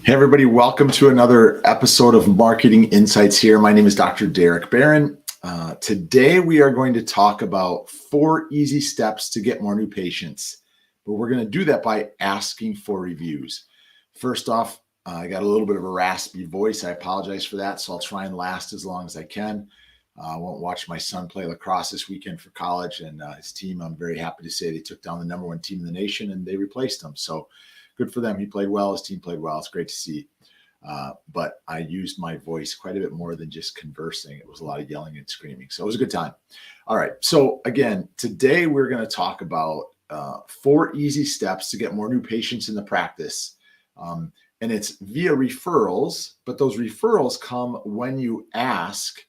Hey, everybody, welcome to another episode of Marketing Insights here. My name is Dr. Derek Barron. Today, we are going to talk about 4 easy steps to get more new patients, but we're going to do that by asking for reviews. First off, I got a little bit of a raspy voice. I apologize for that, so I'll try and last as long as I can. I won't watch my son play lacrosse this weekend for college, and his team, I'm very happy to say they took down the #1 team in the nation and they replaced him. So good for them. He played well. His team played well. It's great to see. But I used my voice quite a bit more than just conversing. It was a lot of yelling and screaming. So it was a good time. All right. So again, today we're going to talk about 4 easy steps to get more new patients in the practice. And it's via referrals, but those referrals come when you ask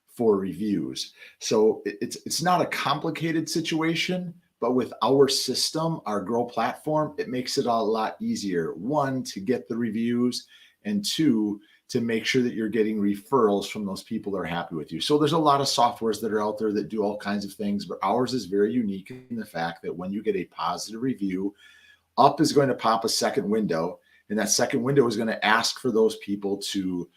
for reviews. So it's not a complicated situation, but with our system, our Grow platform, it makes it a lot easier. 1, to get the reviews, and 2, to make sure that you're getting referrals from those people that are happy with you. So there's a lot of softwares that are out there that do all kinds of things, but ours is very unique in the fact that when you get a positive review, up is going to pop a second window, and that second window is going to ask for those people to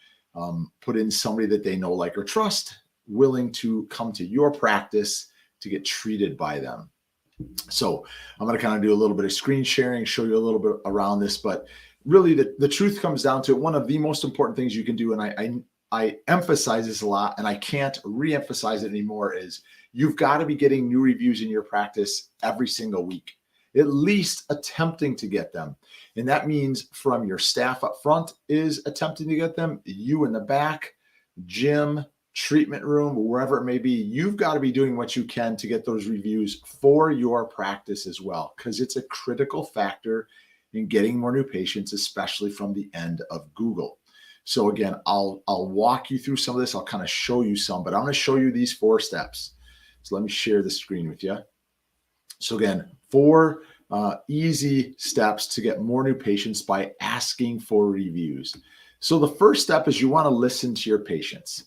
put in somebody that they know, like, or trust, willing to come to your practice to get treated by them. So I'm going to kind of do a little bit of screen sharing, show you a little bit around this, but really the truth comes down to one of the most important things you can do. And I emphasize this a lot, and I can't re-emphasize it anymore, is you've got to be getting new reviews in your practice every single week, at least attempting to get them. And that means from your staff up front is attempting to get them, you in the back, gym, treatment room, wherever it may be, you've got to be doing what you can to get those reviews for your practice as well, because it's a critical factor in getting more new patients, especially from the end of Google. So again, I'll walk you through some of this. I'll kind of show you some, but I'm going to show you these 4 steps. So let me share the screen with you. So again, 4 easy steps to get more new patients by asking for reviews. So the first step is you want to listen to your patients.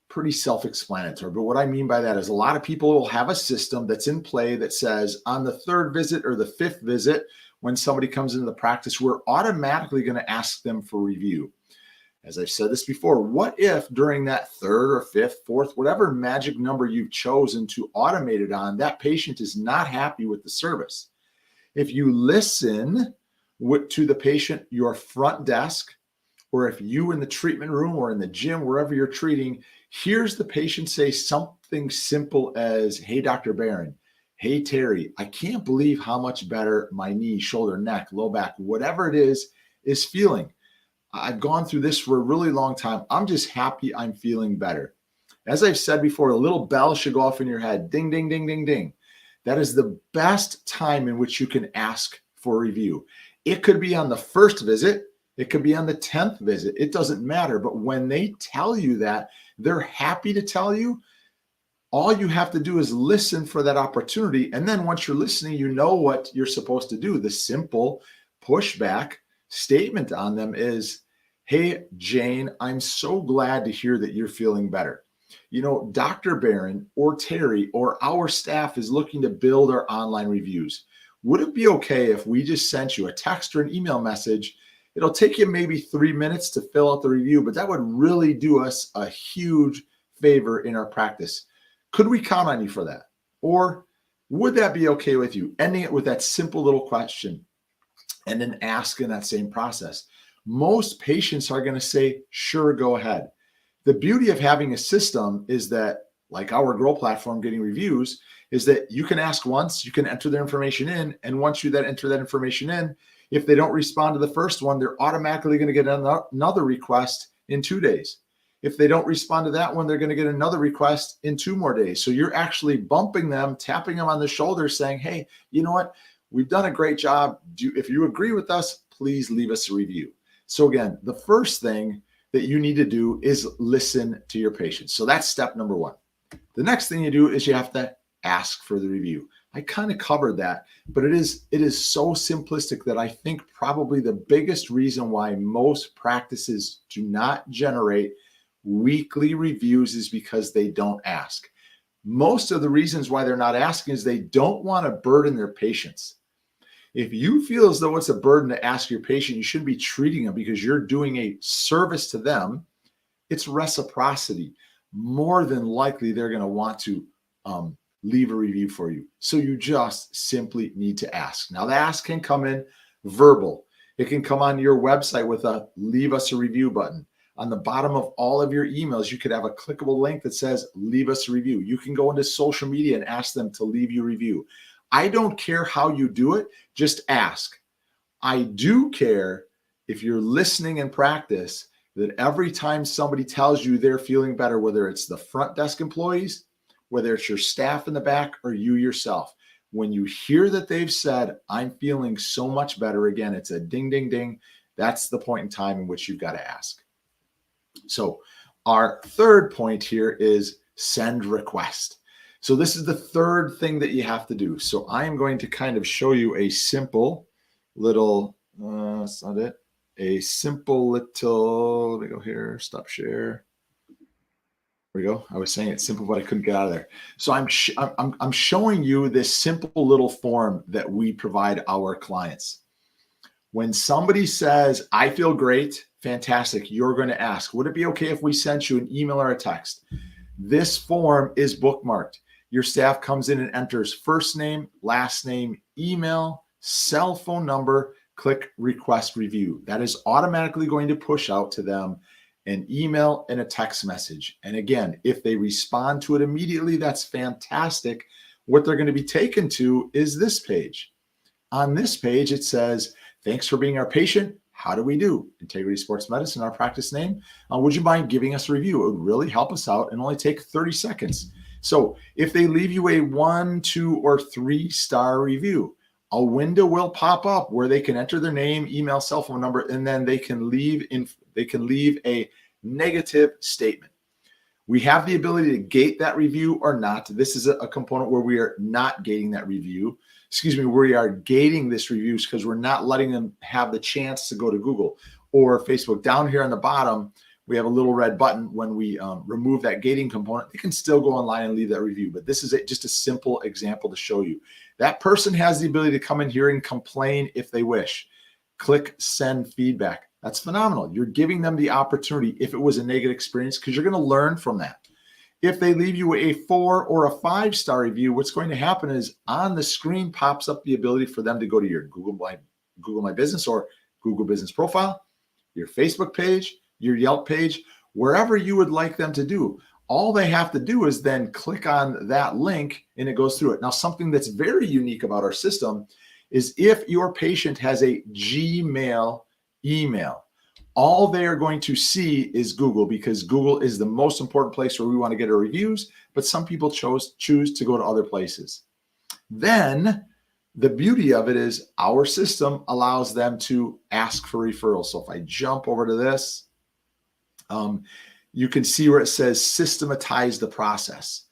Pretty self-explanatory. But what I mean by that is a lot of people will have a system that's in play that says on the 3rd visit or the 5th visit, when somebody comes into the practice, we're automatically going to ask them for review. As I've said this before, what if during that 3rd or 5th, 4th, whatever magic number you've chosen to automate it on, that patient is not happy with the service? If you listen to the patient, your front desk, or if you in the treatment room or in the gym, wherever you're treating, here's the patient say something simple as, "Hey, Dr. Barron, hey, Terry, I can't believe how much better my knee, shoulder, neck, low back, whatever it is feeling. I've gone through this for a really long time. I'm just happy I'm feeling better." As I've said before, a little bell should go off in your head. Ding, ding, ding, ding, ding. That is the best time in which you can ask for a review. It could be on the 1st visit. It could be on the 10th visit. It doesn't matter. But when they tell you that, they're happy to tell you. All you have to do is listen for that opportunity. And then once you're listening, you know what you're supposed to do. The simple pushback statement on them is, "Hey, Jane, I'm so glad to hear that you're feeling better. You know, Dr. Barron or Terry or our staff is looking to build our online reviews. Would it be okay if we just sent you a text or an email message? It'll take you maybe 3 minutes to fill out the review, but that would really do us a huge favor in our practice. Could we count on you for that? Or would that be okay with you?" Ending it with that simple little question and then ask in that same process. Most patients are going to say, "Sure, go ahead." The beauty of having a system is that, like our Grow platform getting reviews, is that you can ask once, you can enter their information in, and once you then enter that information in, if they don't respond to the first one, they're automatically going to get another request in 2 days. If they don't respond to that one, they're going to get another request in 2 more days. So you're actually bumping them, tapping them on the shoulder, saying, "Hey, you know what? We've done a great job. If you agree with us, please leave us a review." So again, the first thing that you need to do is listen to your patients. So that's step number 1. The next thing you do is you have to ask for the review. I kind of covered that, but it is so simplistic that I think probably the biggest reason why most practices do not generate weekly reviews is because they don't ask. Most of the reasons why they're not asking is they don't want to burden their patients. If you feel as though it's a burden to ask your patient, you shouldn't be treating them because you're doing a service to them. It's reciprocity. More than likely, they're going to want to leave a review for you. So you just simply need to ask. Now, the ask can come in verbal. It can come on your website with a leave us a review button. On the bottom of all of your emails, you could have a clickable link that says leave us a review. You can go into social media and ask them to leave you a review. I don't care how you do it, just ask. I do care if you're listening in practice that every time somebody tells you they're feeling better, whether it's the front desk employees, whether it's your staff in the back, or you yourself, when you hear that they've said, I'm feeling so much better, again, it's a ding, ding, ding. That's the point in time in which you've got to ask. So our third point here is send request. So this is the third thing that you have to do. So I am going to kind of show you a simple little, that's not it, a simple little, let me go here, stop share. There we go. I was saying it's simple, but I couldn't get out of there. So I'm showing you this simple little form that we provide our clients. When somebody says, I feel great, fantastic, you're going to ask, would it be okay if we sent you an email or a text? This form is bookmarked. Your staff comes in and enters first name, last name, email, cell phone number, click request review. That is automatically going to push out to them an email and a text message. And again, if they respond to it immediately, that's fantastic. What they're going to be taken to is this page. On this page, it says, thanks for being our patient. How do we do? Integrity Sports Medicine, our practice name. Would you mind giving us a review? It would really help us out and only take 30 seconds. So if they leave you a 1, 2, or 3-star review, a window will pop up where they can enter their name, email, cell phone number, and then they can leave a negative statement. We have the ability to gate that review or not. This is a component where we are not gating that review. We are gating this reviews because we're not letting them have the chance to go to Google or Facebook. Down here on the bottom, we have a little red button. When we remove that gating component, they can still go online and leave that review. But this is just a simple example to show you. That person has the ability to come in here and complain if they wish. Click send feedback. That's phenomenal. You're giving them the opportunity if it was a negative experience because you're going to learn from that. If they leave you a 4 or a 5-star review, what's going to happen is on the screen pops up the ability for them to go to your Google My Business or Google Business Profile, your Facebook page, your Yelp page, wherever you would like them to do. All they have to do is then click on that link and it goes through it. Now, something that's very unique about our system is if your patient has a Gmail email, all they are going to see is Google because Google is the most important place where we want to get our reviews, but some people choose to go to other places. Then the beauty of it is our system allows them to ask for referrals. So if I jump over to this, you can see where it says systematize the process.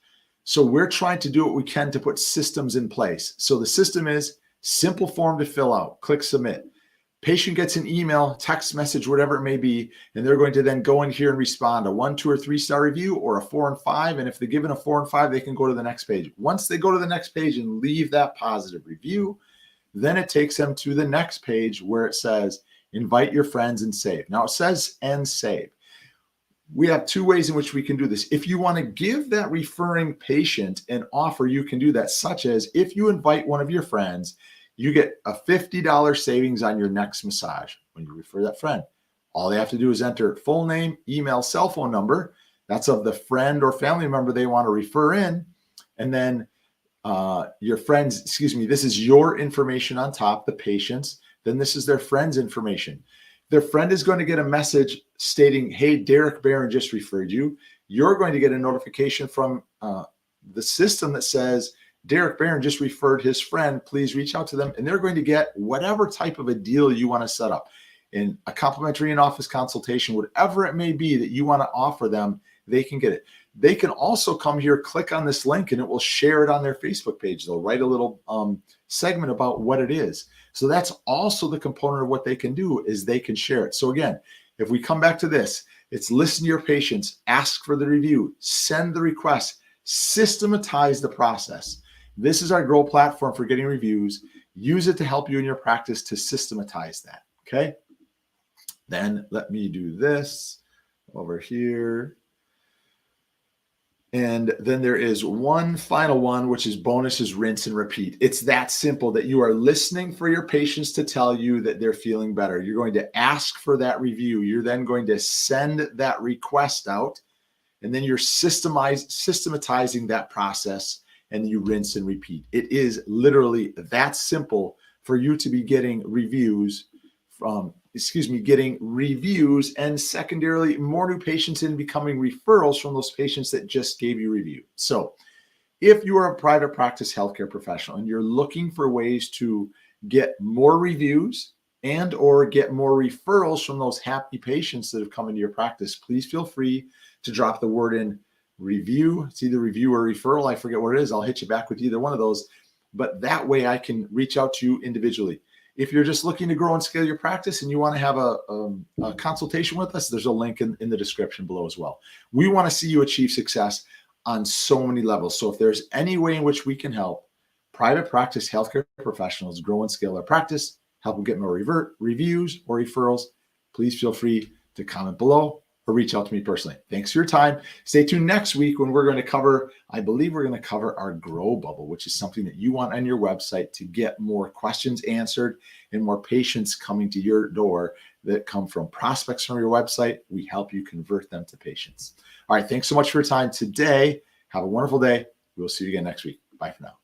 So we're trying to do what we can to put systems in place. So the system is simple form to fill out, click submit. Patient gets an email, text message, whatever it may be, and they're going to then go in here and respond a 1, 2, or 3-star review or a 4 and 5. And if they're given a 4 and 5, they can go to the next page. Once they go to the next page and leave that positive review, then it takes them to the next page where it says, invite your friends and save. Now it says and save. We have 2 ways in which we can do this. If you want to give that referring patient an offer, you can do that, such as if you invite one of your friends, you get a $50 savings on your next massage when you refer that friend. All they have to do is enter full name, email, cell phone number. That's of the friend or family member they want to refer in. And then your friends, this is your information on top, the patient's. Then this is their friend's information. Their friend is going to get a message stating, hey, Derek Barron just referred you. You're going to get a notification from the system that says, Derek Barron just referred his friend, please reach out to them. And they're going to get whatever type of a deal you want to set up in a complimentary in-office consultation, whatever it may be that you want to offer them, they can get it. They can also come here, click on this link, and it will share it on their Facebook page. They'll write a little segment about what it is. So that's also the component of what they can do is they can share it. So again, if we come back to this, it's listen to your patients, ask for the review, send the request, systematize the process. This is our Grow platform for getting reviews. use it to help you in your practice to systematize that. Okay. Then let me do this over here. And then there is one final one, which is bonuses, rinse and repeat. It's that simple, that you are listening for your patients to tell you that they're feeling better. You're going to ask for that review. You're then going to send that request out, and then you're systematizing that process, and you rinse and repeat. It is literally that simple for you to be getting reviews and secondarily more new patients in, becoming referrals from those patients that just gave you review. So if you are a private practice healthcare professional and you're looking for ways to get more reviews and or get more referrals from those happy patients that have come into your practice, please feel free to drop the word in review. It's either review or referral. I forget what it is. I'll hit you back with either one of those. But that way I can reach out to you individually. If you're just looking to grow and scale your practice and you want to have a consultation with us, there's a link in the description below as well. We want to see you achieve success on so many levels. So if there's any way in which we can help private practice healthcare professionals grow and scale their practice, help them get more reviews or referrals, please feel free to comment below or reach out to me personally. Thanks for your time. Stay tuned next week when we're going to cover, I believe we're going to cover our grow bubble, which is something that you want on your website to get more questions answered and more patients coming to your door that come from prospects from your website. We help you convert them to patients. All right. Thanks so much for your time today. Have a wonderful day. We'll see you again next week. Bye for now.